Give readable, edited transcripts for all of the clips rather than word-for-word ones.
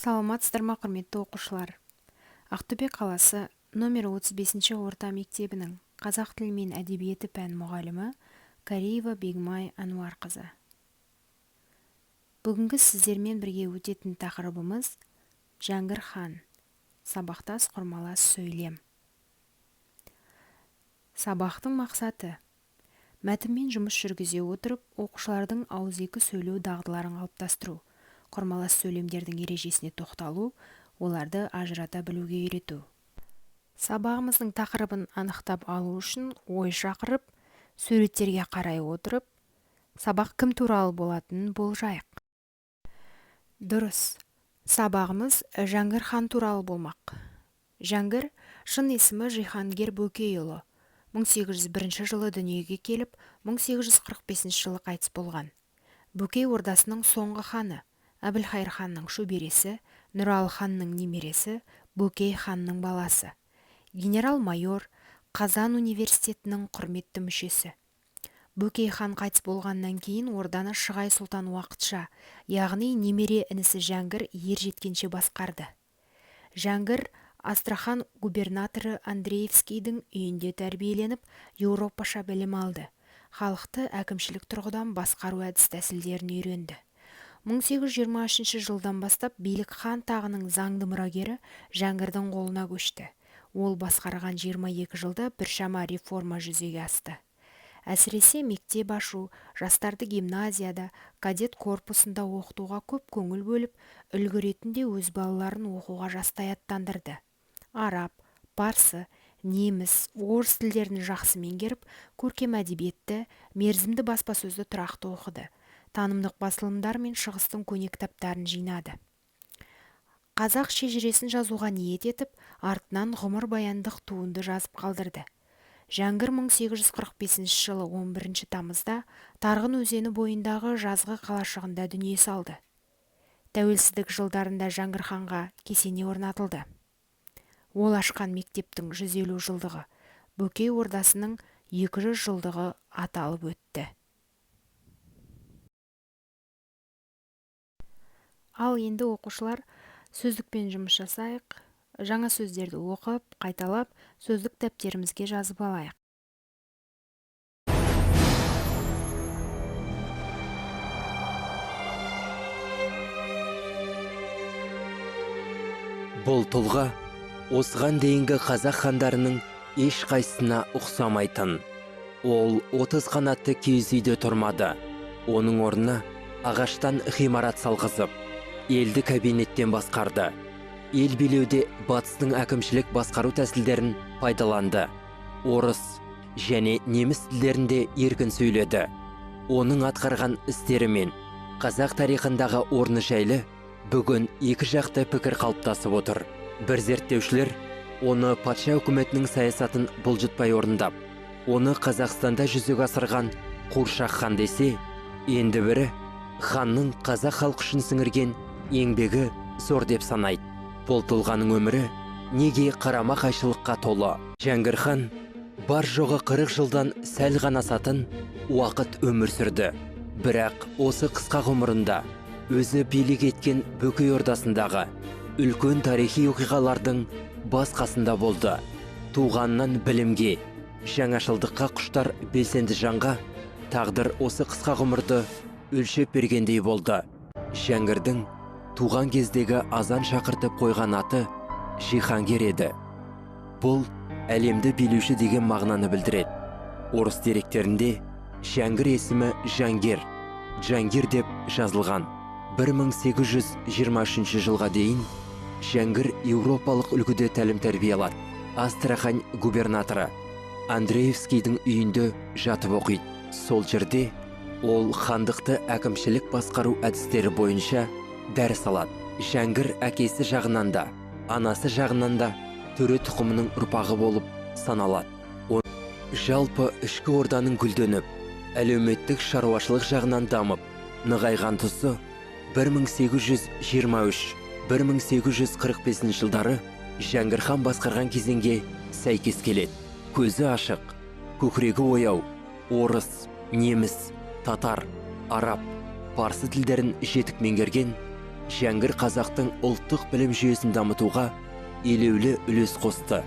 Саламатсыздар ма, құрметті оқушылар. Ақтөбе қаласы номер 35 орта мектебінің қазақ тілі мен әдебиеті пән мұғалімі Кариева Бегмай Ануарқызы. Бүгінгі сіздермен бірге өтетін тақырыбымыз Жәңгір хан. Сабақтас құрмалас сөйлем. Сабақтың мақсаты: мәтінмен жұмыс жүргізе отырып, оқушылардың ауызекі сөйлеу дағдыларын қалыптастыру, құрмалас сөйлемдердің ережесіне тоқталу, оларды ажырата білуге үйрету. Сабағымыздың тақырыбын анықтап алу үшін ой шақырып, суреттерге қарай отырып, сабақ кім туралы болатынын болжайық. Дұрыс. Сабағымыз Жәңгір хан туралы болмақ. Жәңгір шын есімі Жиһангер Бөкейұлы. 1801 жылы дүниеге келіп, 1845 жылы қайтыс болған. Бөкей ордасының соңғы ханы, Әбілхайыр ханның шөбересі, Нұралы ханның немересі, Бөкей ханның баласы. Генерал-майор, Қазан университетінің құрметті мүшесі. Бөкей хан қайтыс болғаннан кейін орданы Шығай сұлтан уақытша, яғни немере інісі Жәңгір ержеткенше басқарды. Жәңгір Астрахан губернаторы Андреевскийдің үйінде тәрбиеленіп, еуропаша білім алды. Халықты әкімшілік тұрғыдан басқару әдіс-тәсілдерін үйренді. 1823 жылдан бастап билік хан тағының заңды мұрагері Жәңгірдің қолына көшті. Ол басқарған 22 жылда біршама реформа жүзеге асты. Әсіресе мектеп ашу, жастарды гимназияда, кадет корпусында оқытуға көп көңіл бөліп, үлгі ретінде өз балаларын оқуға жастай аттандырды. Араб, парсы, неміс, орыс тілдерін жақсы меңгеріп, көркем әдебиетті, мерзімді баспасөзді тұрақты оқыды. Танымдық басылымдар мен шығыстың көне кітаптарын жинады. Қазақ шежіресін жазуға ниет етіп, артынан ғұмыр баяндық туынды жазып қалдырды. Жәңгір 1845 жылы 11 тамызда Тарғын өзені бойындағы жазғы қалашығында дүние салды. Тәуелсіздік жылдарында Жәңгір ханға кесене орнатылды. Ол ашқан мектептің 150 жылдығы, Бөкей ордасының 200 жылдығы аталып өтті. Ал енді оқушылар, сөздікпен жұмыс жасайық. Жаңа сөздерді оқып, қайталап, сөздік дәптерімізге жазып алайық. Бұл тұлға осыған дейінгі қазақ хандарының еш қайсысына ұқсамайтын. Ол 30 қанатты киіз үйде тұрмады. Оның орнына ағаштан ғимарат салғызып, елді кабинеттен басқарды. Ел билеуде батыстың әкімшілік басқару тәсілдерін пайдаланды. Орыс және неміс тілдерінде еркін сөйледі. Оның атқарған істері мен қазақ тарихындағы орны жайлы бүгін екі жақты пікір қалыптасып отыр. Бір зерттеушілер оны патша үкіметінің саясатын бұлжытпай орындап, оны Қазақстанда жүзеге асырған Қуыршақ хан десе, енді бірі ханның қазақ халқы үшін сіңірген еңбегі зор деп санайды. Бұл тұлғаның өмірі неге қарама қайшылыққа толы. Жәңгір хан бар жоғы 40 жылдан сәл ғана асатын уақыт өмір сүрді. Бірақ осы қысқа ғұмырында өзі билік еткен Бөкей ордасындағы үлкен тарихи оқиғалардың бас қасында болды. Туғаннан білімге, жаңашылдыққа құштар белсенді жанға тағдыр осы қысқа ғұмырды өлшеп бергендей болды. Жәңгірдің туған кездегі азан шақыртып қойған аты Жиһангер еді. Бұл әлемді билеуші деген мағынаны білдіреді. Орыс деректерінде Жәңгір есімі Жангер деп жазылған. 1823 жылға дейін Жәңгір еуропалық үлгіде тәлім-тәрбие алады. Астрахань губернаторы Андреевскийдің үйінде жатып оқиды. Сол жерде ол хандықты әкімшілік басқару әдістері бойынша дәріс алады. Жәңгір әкесі жағынан да, анасы жағынан да төре тұқымының ұрпағы болып саналады. Жалпы ішкі орданың гүлденіп, әлеуметтік шаруашылық жағынан дамып, нығайған тұсы 1823-1845 жылдары Жәңгір хан басқарған кезеңге сәйкес келеді. Көзі ашық, көкірегі ояу, орыс, неміс, татар, араб, парсы тілдерін жетік меңгерген, Жәңгір қазақтың ұлттық білім жүйесін дамытуға елеулі үлес қосты.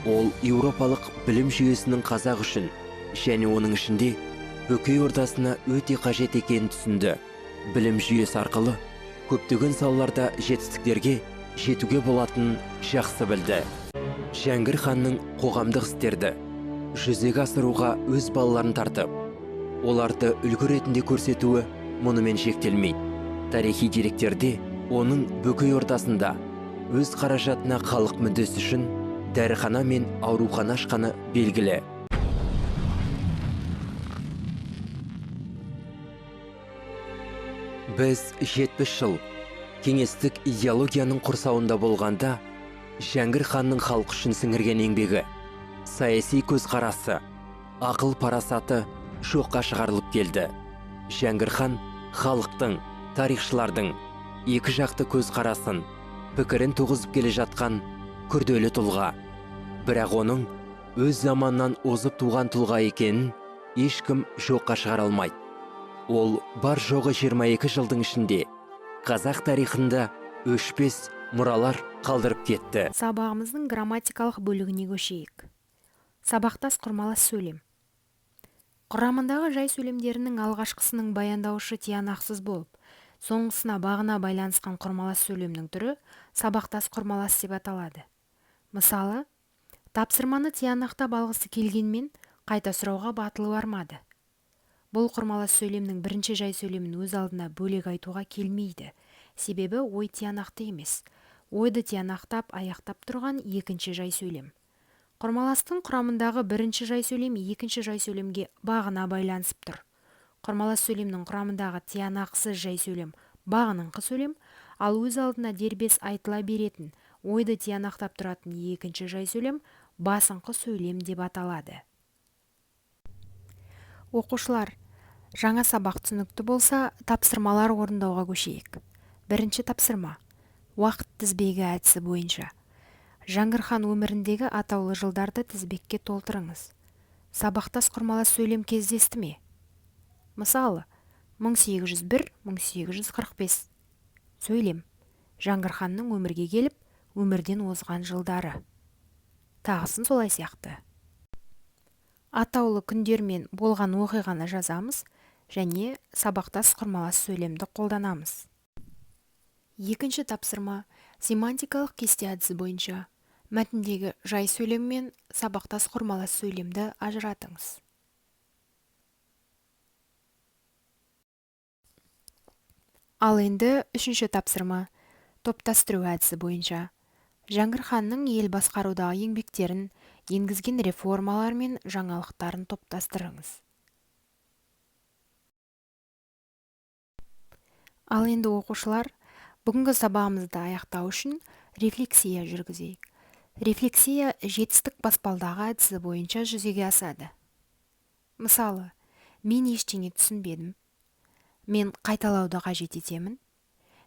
Ол еуропалық білім жүйесінің қазақ үшін және оның ішінде Бөкей Ордасына өте қажет екенін түсінді. Білім жүйесі арқылы көптеген салаларда жетістіктерге жетуге болатынын жақсы білді. Жәңгір ханның қоғамдық істерді жүзеге асыруға өз балаларын тартып, оларды үлгі ретінде көрсетуі мұнымен шектелмейді. Тарихи деректерде оның Бөкей Ордасында өз қаражатына халық мүддесі үшін дәріхана мен аурухана ашқаны белгілі. Біз 70 жыл кеңестік идеологияның құрсауында болғанда, Жәңгір ханның халық үшін сіңірген еңбегі, саяси көзқарасы, ақыл парасаты жоққа шығарылып келді. Жәңгір хан халықтың, тарихшылардың екі жақты көзқарасын, пікірін туғызып келе жатқан күрделі тұлға. Бірақ оның өз заманнан озып туған тұлға екенін ешкім жоққа шығара алмайды. Ол бар жоғы 22 жылдың ішінде қазақ тарихында өшпес мұралар қалдырып кетті. Сабағымыздың грамматикалық бөлігіне көшейік. Сабақтас құрмалас сөйлем. Құрамындағы жай сөйлемдерінің алғашқысының баяндаушы тиянақсыз болып, соңғысына бағына байланысқан құрмалас сөйлемнің түрі сабақтас құрмалас деп аталады. Мысалы, тапсырманы тиянақтап алғысы келгенмен қайта сұрауға батылы бармады. Бұл құрмалас сөйлемнің бірінші жай сөйлемін өз алдына бөлек айтуға келмейді. Себебі ой тиянақты емес. Ойды тиянақтап, аяқтап тұрған екінші жай сөйлем. Құрмаластың құрамындағы бірінші жай сөйлем екінші жай сөйлемге бағына байланысып тұр. Құрмалас сөйлемнің құрамындағы тиянақсыз жай сөйлем бағыныңқы сөйлем, ал өз алдына дербес айтыла беретін, ойды тиянақтап тұратын екінші жай сөйлем басыңқы сөйлем деп аталады. Оқушылар, жаңа сабақ түсінікті болса, тапсырмалар орындауға көшейік. Бірінші тапсырма. Уақыт тізбегі әдісі бойынша. Жәңгір хан өміріндегі атаулы жылдарды тізбекке толтырыңыз. Сабақтас құрмалас сөйлем кездесті ме? Мысалы, 1801-1845. Сөйлем. Жәңгір ханның өмірге келіп, өмірден озған жылдары. Тағысын солай сияқты. Атаулы күндермен болған оқиғаны жазамыз және сабақтас құрмалас сөйлемді қолданамыз. Екінші тапсырма семантикалық кесте әдісі бойынша мәтіндегі жай сөйлем мен сабақтас құрмалас сөйлемді ажыратыңыз. Ал енді үшінші тапсырма топтастыру әдісі бойынша Жәңгір ханның ел басқарудағы еңбектерін, енгізген реформалар мен жаңалықтарын топтастырыңыз. Ал енді оқушылар, бүгінгі сабағымызды аяқтау үшін рефлексия жүргізейік. Рефлексия жетістік баспалдағы әдісі бойынша жүзеге асады. Мысалы, мен ештеңе түсінбедім. Мен қайталауды қажет етемін.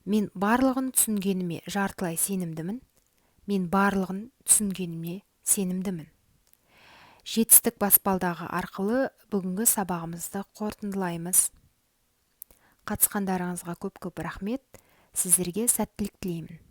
Мен барлығын түсінгеніме жартылай сенімдімін. Мен барлығын түсінгеніме сенімдімін. Жетістік баспалдағы арқылы бүгінгі сабағымызды қорытындылаймыз. Қатысқандарыңызға көп-көп рахмет. Сіздерге сәттілік тілеймін.